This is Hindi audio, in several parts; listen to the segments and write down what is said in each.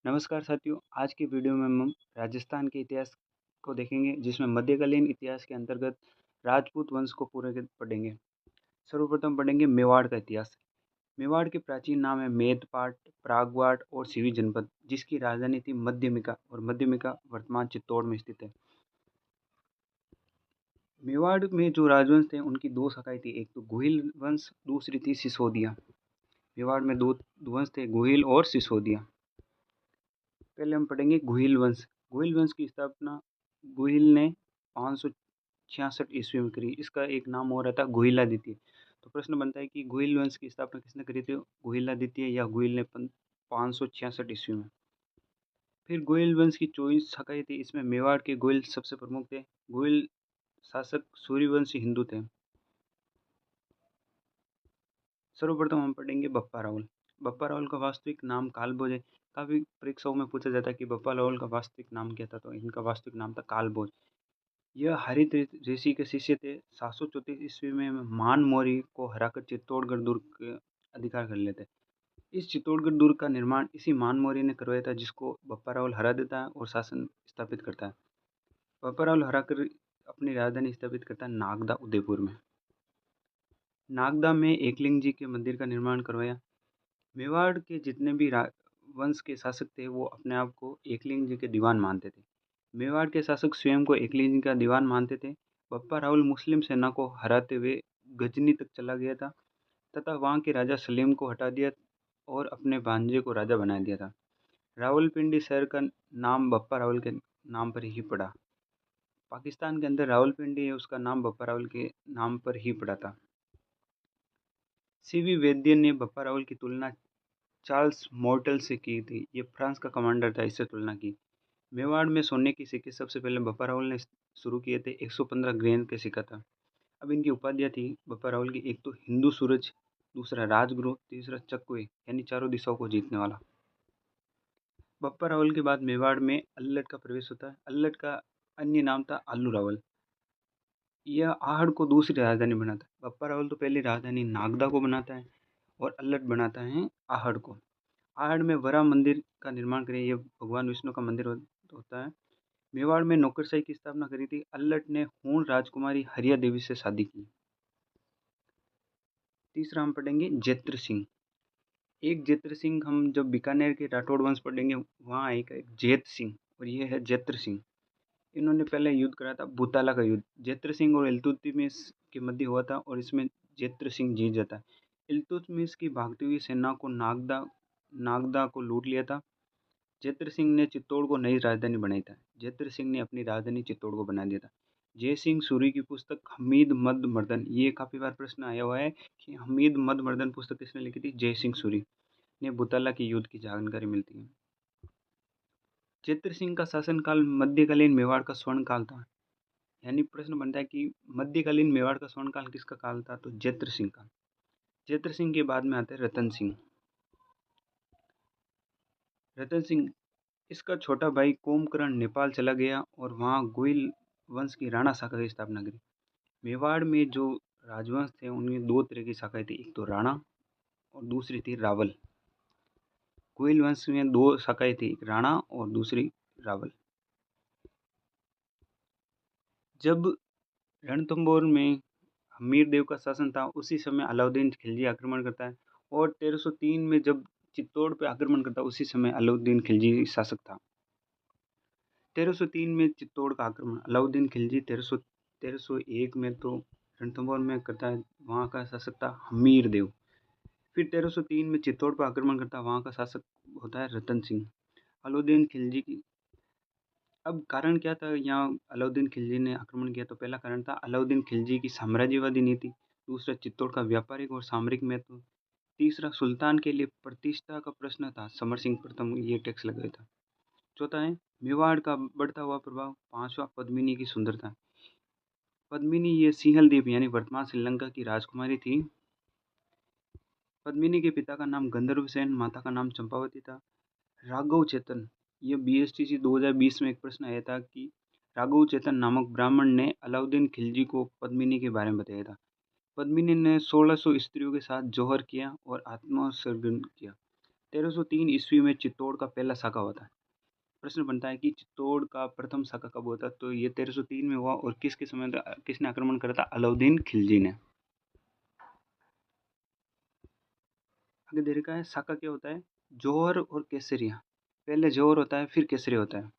नमस्कार साथियों, आज की वीडियो में हम राजस्थान के इतिहास को देखेंगे जिसमें मध्यकालीन इतिहास के अंतर्गत राजपूत वंश को पूरे पढ़ेंगे। सर्वप्रथम पढ़ेंगे मेवाड़ का इतिहास। मेवाड़ के प्राचीन नाम है मेदपाट, प्रागवाट और सिवी जनपद, जिसकी राजधानी थी मध्यमिका और मध्यमिका वर्तमान चित्तौड़ में स्थित है। मेवाड़ में जो राजवंश थे उनकी दो शाखाएं थी, एक तो गुहिल वंश, दूसरी थी सिसोदिया। मेवाड़ में दो वंश थे, गुहिल और सिसोदिया। पहले हम पढ़ेंगे गुहिल वंश। गुहिल वंश की स्थापना गुहिल ने 566 ईस्वी में करी। इसका एक नाम और था गुहिलादित्य। तो प्रश्न बनता है कि गुहिल वंश की स्थापना किसने करी थी, गुहिलादित्य या गुहिल ने 566 ईस्वी में। फिर गुहिल वंश की 24 शाखाएं थी, इसमें मेवाड़ के गुहिल सबसे प्रमुख थे। गुहिल शासक सूर्यवंशी हिंदू थे। सर्वप्रथम हम पढ़ेंगे बप्पा रावल। बप्पा रावल का वास्तविक नाम कालभोज है। काफ़ी परीक्षाओं में पूछा जाता है कि बप्पा रावल का वास्तविक नाम क्या था, तो इनका वास्तविक नाम था कालभोज। यह हरित ऋषि के शिष्य थे। 734 ईस्वी में मान मौर्य को हराकर चित्तौड़गढ़ दुर्ग के अधिकार कर लेते। इस चित्तौड़गढ़ दुर्ग का निर्माण इसी मान मौर्य ने करवाया था, जिसको बप्पा रावल हरा देता है और शासन स्थापित करता है। बप्पा रावल हराकर अपनी राजधानी स्थापित करता है नागदा उदयपुर में। नागदा में एकलिंग जी के मंदिर का निर्माण करवाया। मेवाड़ के जितने भी वंश के शासक थे वो अपने आप को एकलिंग जी के दीवान मानते थे। मेवाड़ के शासक स्वयं को एकलिंग जी का दीवान मानते थे। बप्पा रावल मुस्लिम सेना को हराते हुए गजनी तक चला गया था तथा वहाँ के राजा सलीम को हटा दिया और अपने भांजे को राजा बना दिया था। रावलपिंडी शहर का नाम बप्पा रावल के नाम पर ही पड़ा। पाकिस्तान के अंदर रावलपिंडी है, उसका नाम बप्पा रावल के नाम पर ही पड़ा था। सीवी वैद्य ने बप्पा रावल की तुलना चार्ल्स मॉर्टल से की थी। ये फ्रांस का कमांडर था, इससे तुलना की। मेवाड़ में सोने के सिक्के सबसे पहले बप्पा रावल ने शुरू किए थे। 115 ग्रेन के सिक्का था। अब इनकी उपाधियाँ थी बप्पा रावल की, एक तो हिंदू सूरज, दूसरा राजगुरु, तीसरा चक्वे यानी चारों दिशाओं को जीतने वाला। बप्पा रावल के बाद मेवाड़ में अल्लट का प्रवेश होता है। अल्लट का अन्य नाम था आलू रावल। यह आहड़ को दूसरी राजधानी बनाता है। बप्पा रावल तो पहले राजधानी नागदा को बनाता है और अल्लट बनाता है आहड़ को। आहड़ में वरा मंदिर का निर्माण करें, यह भगवान विष्णु का मंदिर होता है। मेवाड़ में नौकरशाही की स्थापना करी थी। अल्लट ने हूण राजकुमारी हरिया देवी से शादी की। तीसरा हम पढ़ेंगे जैत्र सिंह। एक जैत्र सिंह, हम जब बीकानेर के राठौड़ वंश पढ़ेंगे वहाँ एक जैत सिंह और ये है जैत्र सिंह। इन्होंने पहले युद्ध करा था भूताला का युद्ध। जैत्र सिंह और इल्तुतमिश के मध्य हुआ था और इसमें जैत्र सिंह जीत जाता है। इल्तुतमिश की भागती हुई सेना को नागदा नागदा को लूट लिया था। जैत्र सिंह ने चित्तौड़ को नई राजधानी बनाई था। जैत्र सिंह ने अपनी राजधानी चित्तौड़ को बना दिया था। जय सिंह सूरी की पुस्तक हमीद मद मर्दन, ये काफ़ी बार प्रश्न आया हुआ है कि हमीद मद मर्दन पुस्तक किसने लिखी थी। जय सिंह सूरी ने भूताला के युद्ध की जानकारी मिलती है। जैत्र सिंह का शासनकाल मध्यकालीन मेवाड़ का स्वर्ण काल था। यानी प्रश्न बनता है कि मध्यकालीन मेवाड़ का स्वर्ण काल किसका काल था, तो जैत्र सिंह का। जैत्र सिंह के बाद में आते हैं रतन सिंह। रतन सिंह, इसका छोटा भाई कोमकर्ण नेपाल चला गया और वहाँ गोइल वंश की राणा शाखा की स्थापना करी। मेवाड़ में जो राजवंश थे उनमें दो तरह की शाखाएं थी, एक तो राणा और दूसरी थी रावल। गोइल वंश में दो शाखाएं थी, एक राणा और दूसरी रावल। जब रणथंभौर में हमीर देव का शासन था उसी समय अलाउद्दीन खिलजी आक्रमण करता है और 1303 में जब चित्तौड़ पे आक्रमण करता है उसी समय अलाउद्दीन खिलजी शासक था। 1303 में चित्तौड़ का आक्रमण अलाउद्दीन खिलजी 1301 में तो रणथंभौर में करता है, वहाँ का शासक था हमीर देव। फिर 1303 में चित्तौड़ पर आक्रमण करता है, वहाँ का शासक होता है रतन सिंह। अलाउद्दीन खिलजी की अब कारण क्या था, यहाँ अलाउद्दीन खिलजी ने आक्रमण किया, तो पहला कारण था अलाउद्दीन खिलजी की साम्राज्यवादी नीति। दूसरा चित्तौड़ का व्यापारिक और सामरिक महत्व। तीसरा सुल्तान के लिए प्रतिष्ठा का प्रश्न था, समर सिंह प्रथम ये टैक्स लगाया था। चौथा है मेवाड़ का बढ़ता हुआ प्रभाव। पांचवा पद्मिनी की सुंदरता। पद्मिनी ये सिंहल द्वीप यानी वर्तमान श्रीलंका की राजकुमारी थी। पद्मिनी के पिता का नाम गंधर्व सेन, माता का नाम चंपावती था। राघव चेतन, ये BSTC 2020 में एक प्रश्न आया था कि राघव चेतन नामक ब्राह्मण ने अलाउद्दीन खिलजी को पद्मिनी के बारे में बताया था। पद्मिनी ने 1600 स्त्रियों के साथ जौहर किया और आत्मोत्सर्जन किया। 1303 ईस्वी में चित्तौड़ का पहला साका होता है। प्रश्न बनता है कि चित्तौड़ का प्रथम साका कब हुआ था? तो ये 1303 में हुआ और किसके समय था, किसने आक्रमण करा था? अलाउद्दीन खिलजी ने। आगे दे रखा है साका क्या होता है? जौहर और केसरिया। पहले जौहर होता है फिर केसरिया होता है।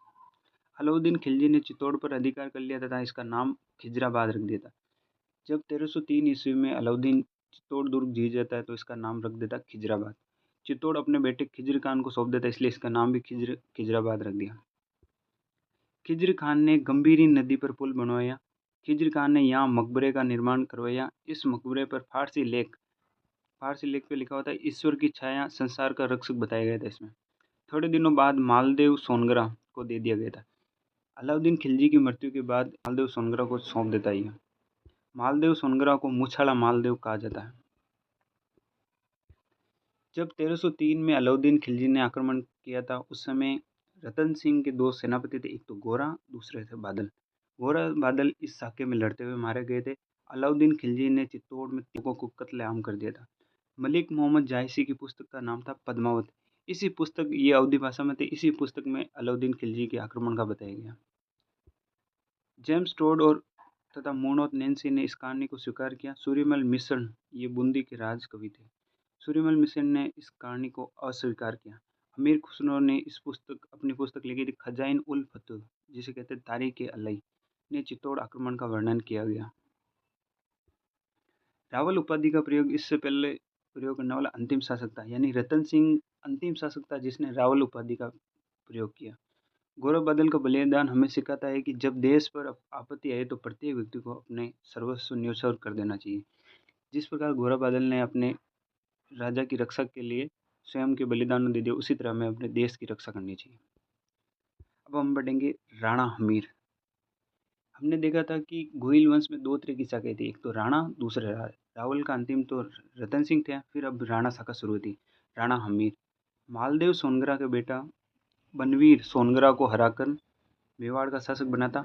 अलाउद्दीन खिलजी ने चित्तौड़ पर अधिकार कर लिया तथा इसका नाम खिजराबाद रख दिया था। जब 1303 ईस्वी में अलाउद्दीन चित्तौड़ दुर्ग जीत जाता है तो इसका नाम रख देता खिजराबाद। चित्तौड़ अपने बेटे खिज्र खान को सौंप देता इसलिए इसका नाम भी खिजराबाद रख दिया। खिज्र खान ने गंभीरी नदी पर पुल बनवाया। खिज्र खान ने यहाँ मकबरे का निर्माण करवाया। इस मकबरे पर फारसी लेख पे लिखा होता है ईश्वर की छाया संसार का रक्षक बताया गया था इसमें। थोड़े दिनों बाद मालदेव सोनगरा को दे दिया गया था। अलाउद्दीन खिलजी की मृत्यु के बाद मालदेव सोनगरा को सौंप देता है। मालदेव सोनगरा को मुछाला मालदेव कहा जाता है। जब 1303 में अलाउद्दीन खिलजी ने आक्रमण किया था उस समय रतन सिंह के दो सेनापति थे, एक तो गोरा दूसरे थे बादल। गोरा बादल इस साके में लड़ते हुए मारे गए थे। अलाउद्दीन खिलजी ने चित्तौड़ में लोगों को कत्लेआम कर दिया था। मलिक मोहम्मद जायसी की पुस्तक का नाम था पद्मावत। इसी पुस्तक ये अवधी भाषा में थे। इसी पुस्तक में अलाउद्दीन खिलजी के आक्रमण का बताया गया। जेम्स टोड और तथा मोनोत नैन्सी ने इस कहानी को स्वीकार किया। सूर्यमल मिश्र ये बूंदी के राज कवि थे। सूर्यमल मिश्र ने इस कहानी को अस्वीकार किया। अमीर खुसरो ने अपनी पुस्तक लिखी थी खजाइन उल फतूह, जिसे कहते हैं तारीख अलई, ने चित्तौड़ आक्रमण का वर्णन किया गया। रावल उपाधि का प्रयोग इससे पहले प्रयोग करने वाला अंतिम शासक था, यानी रतन सिंह अंतिम शासक था जिसने रावल उपाधि का प्रयोग किया। गौरव बादल का बलिदान हमें सिखाता है कि जब देश पर आपत्ति आए तो प्रत्येक व्यक्ति को अपने सर्वस्व न्योछावर कर देना चाहिए। जिस प्रकार गौरव बादल ने अपने राजा की रक्षा के लिए स्वयं के बलिदान दे दिया, उसी तरह हमें अपने देश की रक्षा करनी चाहिए। अब हम बढ़ेंगे राणा हमीर। हमने देखा था कि गोहिल वंश में दो तरह की शाखाएं थी, एक तो राणा दूसरे रावल का अंतिम तो रतन सिंह थे। फिर अब राणा शाखा शुरू हुई थी, राणा हमीर। मालदेव सोनगरा के बेटा बनवीर सोनगरा को हराकर मेवाड़ का शासक बना था।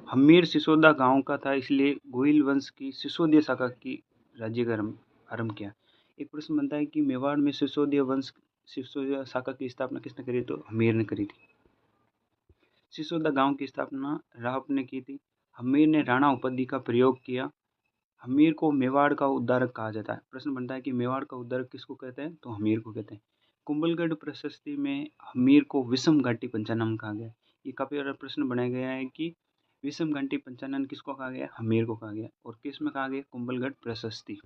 हमीर सिसोदा गांव का था, इसलिए गोहिल वंश की सिसोदिया शाखा की राज्य का आरंभ किया। एक प्रश्न बनता है कि मेवाड़ में सिसोदिया शाखा की स्थापना किसने करी? तो हमीर ने करी थी। सिसोदा गांव की स्थापना राहप ने की थी। हमीर ने राणा उपाधि का प्रयोग किया। हमीर को मेवाड़ का उद्धारक कहा जाता है। प्रश्न बनता है कि मेवाड़ का उद्धारक किसको कहते हैं? तो हमीर को कहते हैं। कुंभलगढ़ प्रशस्ति में हमीर को विषम घाटी पंचानन कहा गया। ये काफी बड़ा प्रश्न बनाया गया है कि विषम घाटी पंचानन किसको कहा गया? हमीर को कहा गया। और किस में कहा गया? कुंभलगढ़ प्रशस्ति।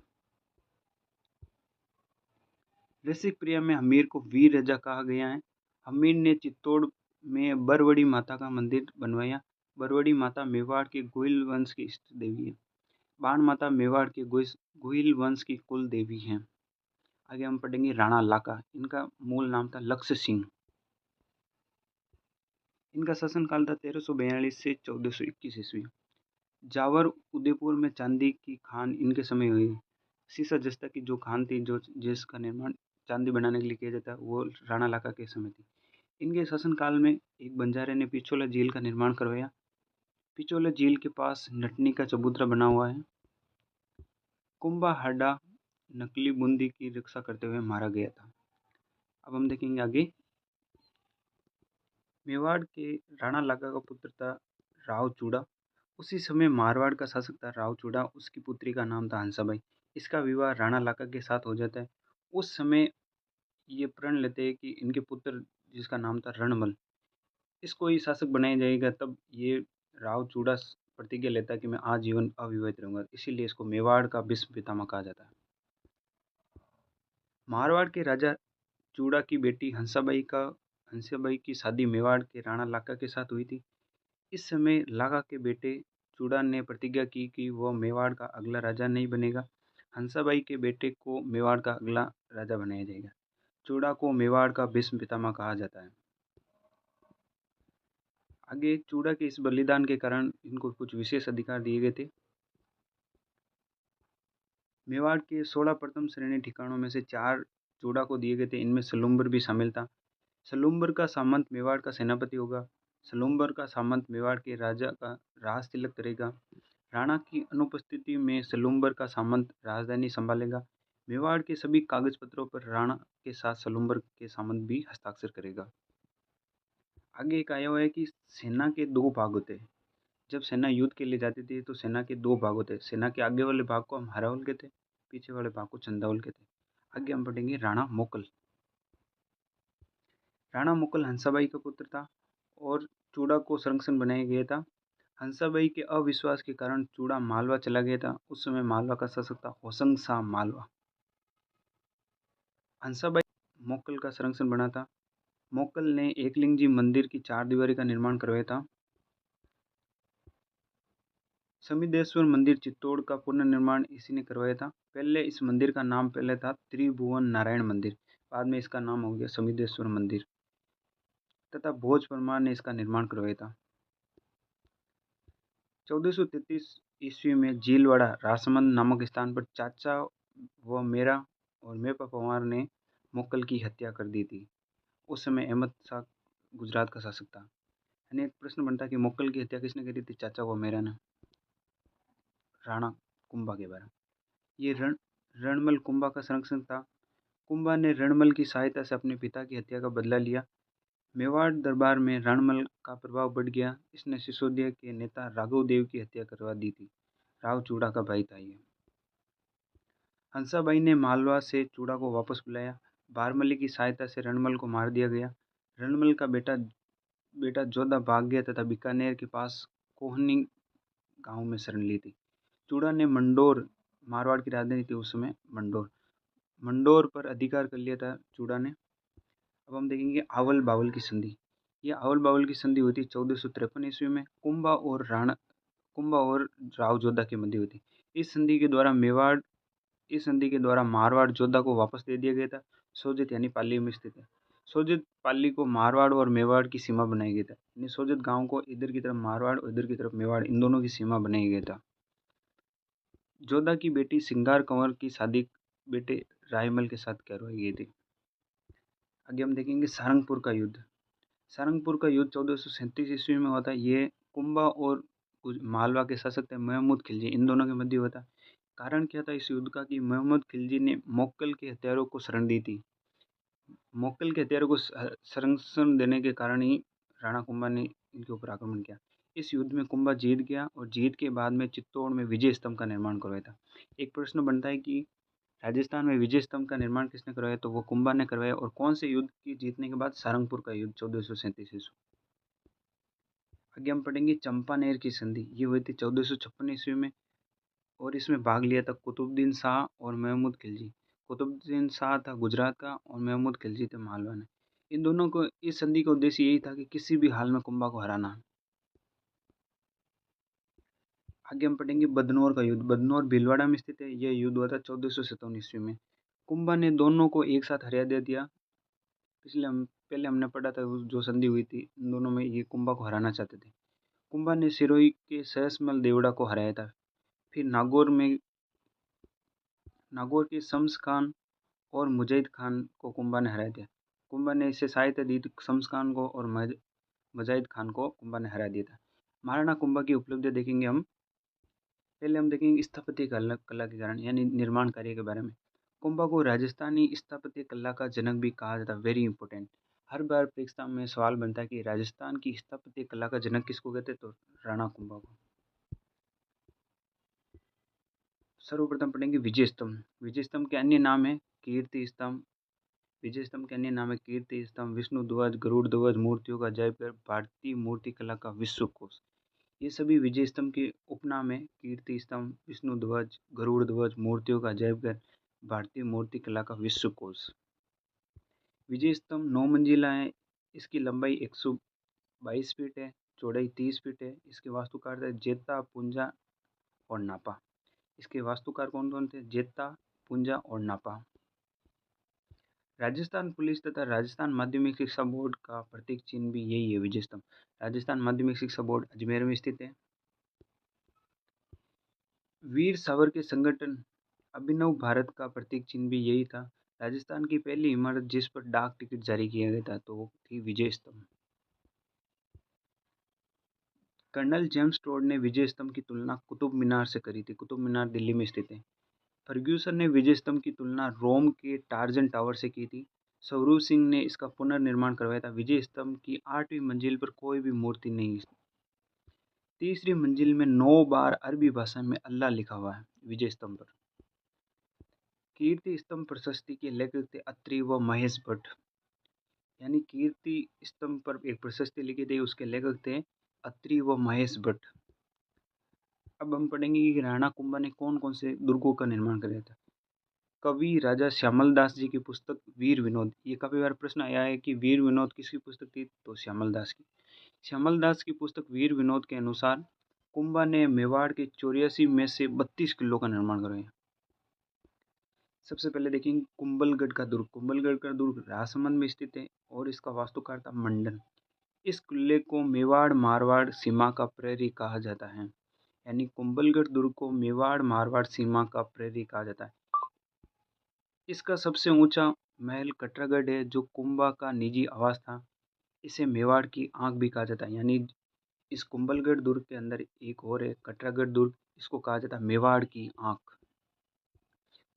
रसिक प्रिया में हमीर को वीर राजा कहा गया है। हमीर ने चित्तौड़ में बरवड़ी माता का मंदिर बनवाया। बरवड़ी माता मेवाड़ के गोहिल वंश की इष्ट देवी है। बाण माता मेवाड़ के गोहिल वंश की कुल देवी हैं। आगे हम पढ़ेंगे राणा लाका। इनका मूल नाम था लक्ष्य सिंह। इनका शासनकाल था 1342 से 1421 ईस्वी। जावर उदयपुर में चांदी की खान इनके समय हुई। सीसा जस्ता की जो खान थी, जो जिसका निर्माण चांदी बनाने के लिए किया जाता है, वो राणा लाका के समय थी। इनके शासनकाल में एक बंजारे ने पिछोला झील का निर्माण करवाया। पिछोला झील के पास नटनी का चबूतरा बना हुआ है। कुंभा हाडा नकली बूंदी की रक्षा करते हुए मारा गया था। अब हम देखेंगे आगे। मेवाड़ के राणा लाका का पुत्र था राव चूड़ा। उसी समय मारवाड़ का शासक था राव चूड़ा। उसकी पुत्री का नाम था हंसाबाई। इसका विवाह राणा लाका के साथ हो जाता है। उस समय ये प्रण लेते हैं कि इनके पुत्र जिसका नाम था रणमल, इसको ही शासक बनाया जाएगा। तब ये राव चूड़ा प्रतिज्ञा लेता है कि मैं आजीवन अविवाहित रहूंगा, इसीलिए इसको मेवाड़ का भीष्म पितामह कहा जाता है। मारवाड़ के राजा चूड़ा की बेटी हंसाबाई की शादी मेवाड़ के राणा लाका के साथ हुई थी। इस समय लाका के बेटे चूड़ा ने प्रतिज्ञा की कि वह मेवाड़ का अगला राजा नहीं बनेगा। हंसाबाई के बेटे को मेवाड़ का अगला राजा बनाया जाएगा। चूड़ा को मेवाड़ का भीष्म पितामह कहा जाता है। आगे चूड़ा के इस बलिदान के कारण इनको कुछ विशेष अधिकार दिए गए थे। मेवाड़ के 16 प्रथम श्रेणी ठिकानों में से 4 चूड़ा को दिए गए थे। इनमें सलुम्बर भी शामिल था। सलुम्बर का सामंत मेवाड़ का सेनापति होगा। सलुम्बर का सामंत मेवाड़ के राजा का राज तिलक करेगा। राणा की अनुपस्थिति में सलुम्बर का सामंत राजधानी संभालेगा। मेवाड़ के सभी कागज पत्रों पर राणा के साथ सलूम्बर के सामंत भी हस्ताक्षर करेगा। आगे एक आया हुआ है कि सेना के दो भाग होते हैं। जब सेना युद्ध के लिए जाती थी तो सेना के दो भाग होते हैं। सेना के आगे वाले भाग को हम हरावल कहते हैं, पीछे वाले भाग को चंदावल कहते हैं। आगे हम पढ़ेंगे राणा मोकल। राणा मोकल हंसाबाई का पुत्र था और चूड़ा को संरक्षण बनाया गया था। हंसाबाई के अविश्वास के कारण चूड़ा मालवा चला गया था। उस समय मालवा का शासक था होशंग शाह मालवा। हंसाबाई मोकल का संरक्षण बना था। मोकल ने एकलिंग जी मंदिर की चार दीवारी का निर्माण करवाया था। समिदेश्वर मंदिर चित्तौड़ का पुनर्निर्माण इसी ने करवाया था। पहले इस मंदिर का नाम पहले था त्रिभुवन नारायण मंदिर, बाद में इसका नाम हो गया समिदेश्वर मंदिर, तथा भोज परमार ने इसका निर्माण करवाया था। 1433 ईस्वी में झीलवाड़ा रासमंद नामक स्थान पर चाचा व मेरा और मेपा पवार ने मोकल की हत्या कर दी थी। उस समय अहमद शाह गुजरात का शासक था। यानी एक प्रश्न बनता है कि मोकल की हत्या किसने करी थी? चाचा व मेरा ने, राणा कुंभा के बारे में। ये रणमल कुंभा का संरक्षण था। कुंभा ने रणमल की सहायता से अपने पिता की हत्या का बदला लिया। मेवाड़ दरबार में रणमल का प्रभाव बढ़ गया। इसने सिसोदिया के नेता राघव देव की हत्या करवा दी थी। राव चूड़ा का भाई था ये। हंसाबाई ने मालवा से चूड़ा को वापस बुलाया। बारमली की सहायता से रणमल को मार दिया गया। रणमल का बेटा बेटा जोधा भाग गया तथा बीकानेर के पास कोहनी गांव में शरण ली थी। चूड़ा ने मंडोर, मारवाड़ की राजधानी थी उस समय मंडोर, मंडोर पर अधिकार कर लिया था चूड़ा ने। अब हम देखेंगे आवल बावल की संधि। ये आवल बावल की संधि हुई थी 1453 ईस्वी में। कुंभा और राव जोधा के मध्य हुई थी। इस संधि के द्वारा मारवाड़ जोधा को वापस दे दिया गया था। सोजित यानी पाली में स्थित है। सोजित पाली को मारवाड़ और मेवाड़ की सीमा बनाई गई था। यानी सोजित गांव को इधर की तरफ मारवाड़ और इधर की तरफ मेवाड़, इन दोनों की सीमा बनाई गया था। जोधा की बेटी सिंगार कंवर की शादी बेटे रायमल के साथ करवाई गई थी। आगे हम देखेंगे सारंगपुर का युद्ध। सारंगपुर का युद्ध 1437 ईस्वी में होता है। ये कुंभा और मालवा के शासक थे महमूद खिलजी, इन दोनों के मध्य हुआ था। कारण क्या था इस युद्ध का कि महमूद खिलजी ने मोक्कल के हथियारों को शरण दी थी। मोक्कल के हथियारों को संरक्षण देने के कारण ही राणा कुंभा ने इनके ऊपर आक्रमण किया। इस युद्ध में कुंभा जीत गया और जीत के बाद में चित्तौड़ में विजय स्तंभ का निर्माण करवाया था। एक प्रश्न बनता है कि राजस्थान में विजय स्तंभ का निर्माण किसने करवाया? तो वो कुंभा ने करवाया। और कौन से युद्ध की जीतने के बाद? सारंगपुर का युद्ध 1437 ईस्वी। आगे हम पढ़ेंगे चंपानेर की संधि। ये हुई थी 1456 ईस्वी में और इसमें भाग लिया था कुतुबुद्दीन शाह और महमूद खिलजी। कुतुबुद्दीन शाह था गुजरात का और महमूद खिलजी थे मालवा ने। इन दोनों को, इस संधि का उद्देश्य यही था कि किसी भी हाल में कुंभा को हराना। आगे हम पढ़ेंगे बदनौर का युद्ध। बदनौर भीलवाड़ा में स्थित है। यह युद्ध हुआ था 1457 ईस्वी में। कुंभा ने दोनों को एक साथ हरा दे दिया। पहले हमने पढ़ा था जो संधि हुई थी, इन दोनों में ये कुंभा को हराना चाहते थे। कुंभा ने सिरोही के सहसमल देवड़ा को हराया था। फिर नागौर के शम्स खान और मुजैद खान को कुंभा ने हरा दिया। कुंभा ने इससे सहायता दी थी शम्स खान को और मुजैद खान को कुंभा ने हरा दिया था। महाराणा कुंभा की उपलब्धियां देखेंगे हम। पहले हम देखेंगे स्थापत्य कला के कारण यानी निर्माण कार्य के बारे में। कुंभा को राजस्थानी स्थापत्य कला का जनक भी कहा जाता है। Very important. हर बार परीक्षा में सवाल बनता है कि राजस्थान की स्थापत्य कला का जनक किसको कहते हैं? तो राणा कुंभा को। सर्वप्रथम पढ़ेंगे विजय स्तंभ। विजय स्तंभ के अन्य नाम है कीर्ति स्तंभ। विजय स्तंभ के अन्य नाम है कीर्ति स्तंभ, विष्णु ध्वज, गरुड़ ध्वज, मूर्तियों का अजायबघर, भारतीय मूर्ति कला का विश्वकोश। ये सभी विजय स्तंभ के उपनाम है। कीर्ति स्तंभ, विष्णु ध्वज, गरुड़ ध्वज, मूर्तियों का अजायबघर, भारतीय मूर्ति कला का विश्वकोश। विजय स्तंभ 9 मंजिला है। इसकी लंबाई 122 फीट है, चौड़ाई 30 फीट है। इसके वास्तुकार थे जेता, पुंजा और नापा। इसके वास्तुकार कौन कौन थे? जेता, पुंजा और नापा। राजस्थान पुलिस तथा राजस्थान माध्यमिक शिक्षा बोर्ड का प्रतीक चिन्ह भी यही है, विजय स्तंभ। राजस्थान माध्यमिक शिक्षा बोर्ड अजमेर में स्थित है। वीर सावर के संगठन अभिनव भारत का प्रतीक चिन्ह भी यही था। राजस्थान की पहली इमारत जिस पर डाक टिकट जारी किया गया था तो वो थी विजय स्तंभ। कर्नल जेम्स टोड ने विजय स्तंभ की तुलना कुतुब मीनार से करी थी। कुतुब मीनार दिल्ली में स्थित है। फर्ग्यूसन ने विजय स्तंभ की तुलना रोम के टार्जन टावर से की थी। स्वरूप सिंह ने इसका पुनर्निर्माण करवाया था। विजय स्तंभ की 8वीं मंजिल पर कोई भी मूर्ति नहीं। तीसरी मंजिल में 9 बार अरबी भाषा में अल्लाह लिखा हुआ है विजय स्तंभ पर। कीर्ति स्तंभ प्रशस्ति के लेखक थे अत्रि व महेश भट्ट। यानी कीर्ति स्तंभ पर एक प्रशस्ति लिखी थी, उसके लेखक थे अत्रि व महेश भट्ट। अब हम पढ़ेंगे कि राणा कुंभा ने कौन कौन से दुर्गों का निर्माण कराया था। कवि राजा श्यामल दास जी की पुस्तक वीर विनोद, ये काफी बार प्रश्न आया है कि वीर विनोद किसकी पुस्तक थी, तो श्यामल दास की। श्यामल दास की पुस्तक वीर विनोद के अनुसार कुंभा ने मेवाड़ के 84 में से 32 किलों का निर्माण करवाया। सबसे पहले देखेंगे कुंभलगढ़ का दुर्ग। कुंभलगढ़ का दुर्ग राजसमंद में स्थित है और इसका वास्तुकार था मंडन। इस किले को मेवाड़ मारवाड़ सीमा का प्रहरी कहा जाता है। यानी कुंभलगढ़ दुर्ग को मेवाड़ मारवाड़ सीमा का प्रहरी कहा जाता है। इसका सबसे ऊंचा महल कटरागढ़ है, जो कुंभा का निजी आवास था। इसे मेवाड़ की आंख भी कहा जाता है। यानी इस कुंभलगढ़ दुर्ग के अंदर एक और है कटरागढ़ दुर्ग, इसको कहा जाता है मेवाड़ की आंख।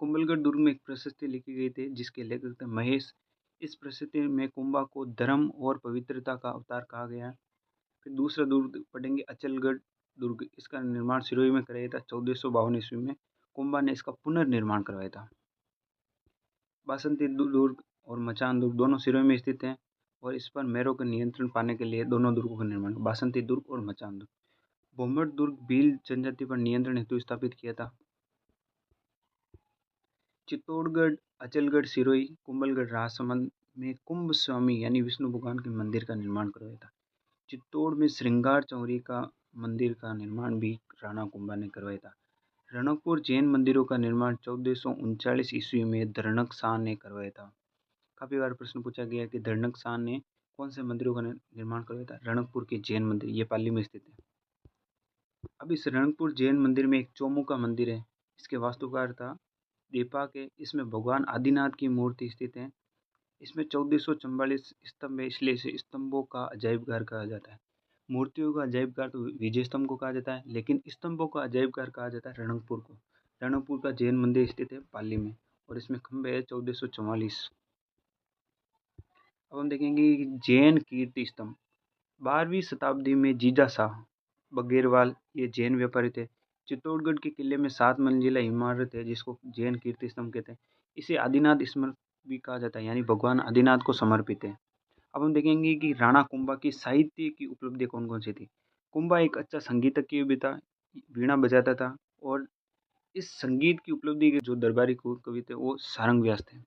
कुंभलगढ़ दुर्ग में एक प्रशस्ति लिखी गई थी जिसके लेखक थे महेश। इस प्रशस्ति में कुंभा को धर्म और पवित्रता का अवतार कहा गया है। फिर दूसरा दुर्ग पढ़ेंगे अचलगढ़ दुर्ग। इसका निर्माण सिरोही में कराया था 1452 ईस्वी में। कुंभा ने इसका पुनर्निर्माण करवाया था। बासंती दुर्ग और मचान दुर्ग दोनों सिरोही में स्थित हैं और इस पर मेरों का नियंत्रण पाने के लिए दोनों दुर्गों का निर्माण, बासंती दुर्ग और मचान दुर्ग। बोमट दुर्ग भील जनजाति पर नियंत्रण हेतु स्थापित किया था। चित्तौड़गढ़, अचलगढ़, सिरोही, कुंभलगढ़, राजसमंद में कुंभ स्वामी यानी विष्णु भगवान के मंदिर का निर्माण करवाया था। चित्तौड़ में श्रृंगार चौरी का मंदिर का निर्माण भी राणा कुंभा ने करवाया था। रणकपुर जैन मंदिरों का निर्माण 1439 ईस्वी में धरणक शाह ने करवाया था। काफी बार प्रश्न पूछा गया कि धरणक शाह ने कौन से मंदिरों का निर्माण करवाया था। रणकपुर के जैन मंदिर, ये पाली में स्थित है। अब इस रणकपुर जैन मंदिर में एक चौमुखा मंदिर है। इसके वास्तुकार था दीपक है। इसमें भगवान आदिनाथ की मूर्ति स्थित है। इसमें 1444 स्तंभ है, इसलिए इसे स्तंभों का अजायब घर कहा जाता है। मूर्तियों का अजायब घर तो विजय स्तंभ को कहा जाता है, लेकिन स्तंभों का अजायब घर कहा जाता है रणकपुर को। रणकपुर का जैन मंदिर स्थित है पाली में और इसमें खंभे है 1444। अब हम देखेंगे जैन कीर्ति स्तंभ। 12वीं शताब्दी में जीजा शाह बघेरवाल ये जैन व्यापारी थे। चित्तौड़गढ़ के किले में 7 मंजिला इमारत है जिसको जैन कीर्ति स्तंभ कहते हैं। इसे आदिनाथ स्मारक भी कहा जाता है, यानी भगवान आदिनाथ को समर्पित है। अब हम देखेंगे कि राणा कुंभा की साहित्य की उपलब्धि कौन कौन सी थी। कुंभा एक अच्छा संगीतज्ञ भी था, वीणा बजाता था और इस संगीत की उपलब्धि के जो दरबारी कवि थे वो सारंग व्यास थे।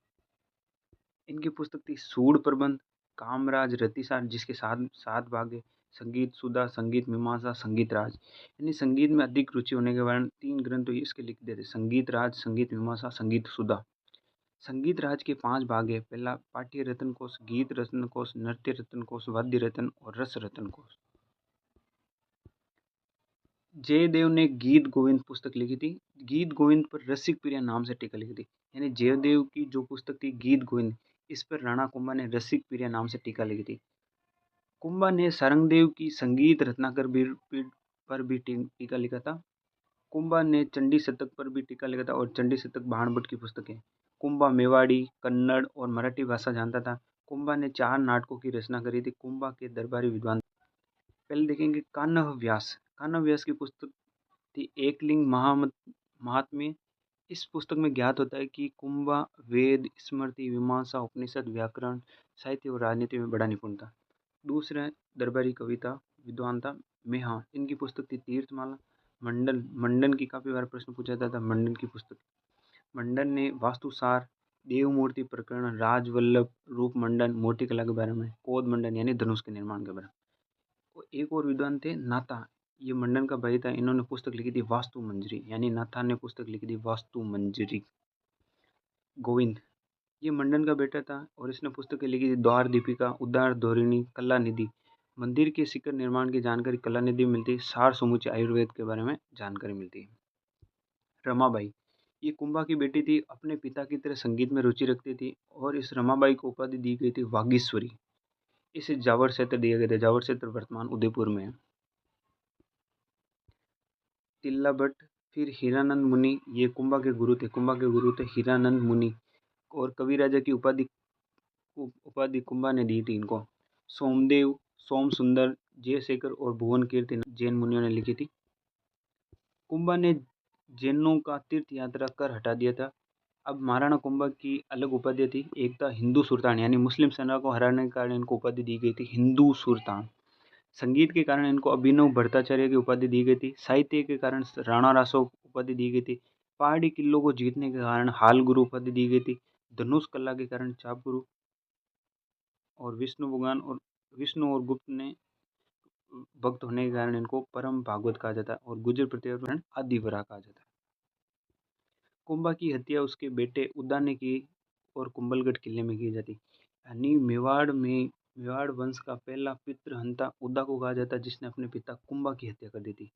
इनकी पुस्तक थी सूड प्रबंध, कामराज रतिसार जिसके 7 भाग है, संगीत सुधा, संगीत मीमांसा, संगीत राज। यानी संगीत में अधिक रुचि होने के कारण 3 ग्रंथ तो इसके लिख दिए थे, संगीत राज, संगीत मीमांसा, संगीत सुधा। संगीत राज के 5 भाग है। पहला पाठ्य रत्न कोश, गीत रत्न कोश, नृत्य रत्न कोश, वाद्य रत्न और रस रत्न कोश। जयदेव ने गीत गोविंद पुस्तक लिखी थी। गीत गोविंद पर रसिक प्रिया नाम से टीका लिखी थी। यानी जयदेव की जो पुस्तक थी गीत गोविंद, इस पर राणा कुंभा ने रसिक प्रिया नाम से टीका लिखी थी। कुंभा ने सारंगदेव की संगीत रत्नाकर पर भी टीका लिखा था। कुंभा ने चंडी शतक पर भी टीका लिखा था और चंडी शतक बाणभट्ट की पुस्तक है। कुंभा मेवाड़ी, कन्नड़ और मराठी भाषा जानता था। कुंभा ने 4 नाटकों की रचना करी थी। कुंभा के दरबारी विद्वान। पहले देखेंगे कान्ह व्यास। कान्ह व्यास की पुस्तक थी एकलिंग महात्म्य। इस पुस्तक में ज्ञात होता है कि कुंभा वेद, स्मृति, मीमांसा, उपनिषद, व्याकरण, साहित्य और राजनीति में बड़ा निपुण था। दूसरा दरबारी कविता विद्वान था मेहा। इनकी पुस्तक थी तीर्थमाला। मंडन मंडन की काफ़ी बार प्रश्न पूछा जाता है। मंडन की पुस्तक, मंडन ने वास्तुसार, देव मूर्ति प्रकरण, राजवल्लभ, रूप मंडन, मूर्ति कला के बारे में, कोद मंडन यानी धनुष के निर्माण के बारे में। एक और विद्वान थे नाथा, ये मंडन का भाई था। इन्होंने पुस्तक लिखी थी वास्तु मंजरी, यानी नाथा ने पुस्तक लिखी थी वास्तु मंजरी। गोविंद ये मंडन का बेटा था और इसने पुस्तकें लिखी थी द्वार दीपिका, उद्धार धोरिणी, कला निधि। मंदिर के शिखर निर्माण की जानकारी कला निधि में मिलती है। सार समुचे आयुर्वेद के बारे में जानकारी मिलती है। रमाबाई ये कुंभा की बेटी थी, अपने पिता की तरह संगीत में रुचि रखती थी और इस रमाबाई को उपाधि दी गई थी वागीश्वरी। इसे जावर क्षेत्र दिया गया था। जावर क्षेत्र वर्तमान उदयपुर में है। तिल्ला भट्ट फिर हीरानंद मुनि, ये कुंभा के गुरु थे। कुंभा के गुरु थे हीरानंद मुनि, और कवि राजा की उपाधि उपाधि कुंभा ने दी थी इनको। सोमदेव, सोम सुंदर, जयशेखर और भुवन कीर्ति जैन मुनियों ने लिखी थी। कुंभा ने जैनों का तीर्थ यात्रा कर हटा दिया था। अब महाराणा कुंभा की अलग उपाधि थी, एक था हिंदू सुल्तान, यानी मुस्लिम सेना को हराने के कारण इनको उपाधि दी गई थी हिंदू सुल्तान। संगीत के कारण इनको अभिनव भट्टाचार्य की उपाधि दी गई थी। साहित्य के कारण राणा रासो उपाधि दी गई थी। पहाड़ी किलों को जीतने के कारण हाल गुरु उपाधि दी गई थी। धनुष कला के कारण चाप गुरु, और विष्णु और गुप्त ने भक्त होने के कारण इनको परम भागवत कहा जाता है, और गुर्जर प्रतिहार आदिवरा कहा जाता है। कुंभा की हत्या उसके बेटे उदा ने की और कुंभलगढ़ किले में की जाती। यानी मेवाड़ वंश का पहला पितृहंता उदा को कहा जाता है, जिसने अपने पिता कुंभा की हत्या कर दी थी।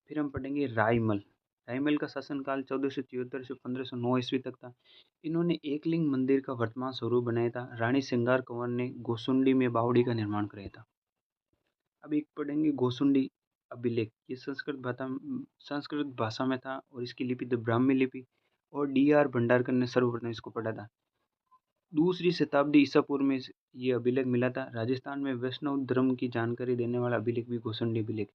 फिर हम पढ़ेंगे रायमल। रायमल का शासनकाल 1473 से 1509 ईस्वी तक था। इन्होंने एकलिंग मंदिर का वर्तमान स्वरूप बनाया था। रानी सिंगार कंवर ने गोसुंडी में बावड़ी का निर्माण कराया था। अब एक पढ़ेंगे गोसुंडी अभिलेख। ये संस्कृत भाषा में था, और इसकी लिपि तो ब्राह्मी लिपि, और D.R. भंडारकर ने सर्वप्रथम इसको पढ़ा था। दूसरी शताब्दी ईसा पूर्व में ये अभिलेख मिला था। राजस्थान में वैष्णव धर्म की जानकारी देने वाला अभिलेख भी गोसुंडी अभिलेख।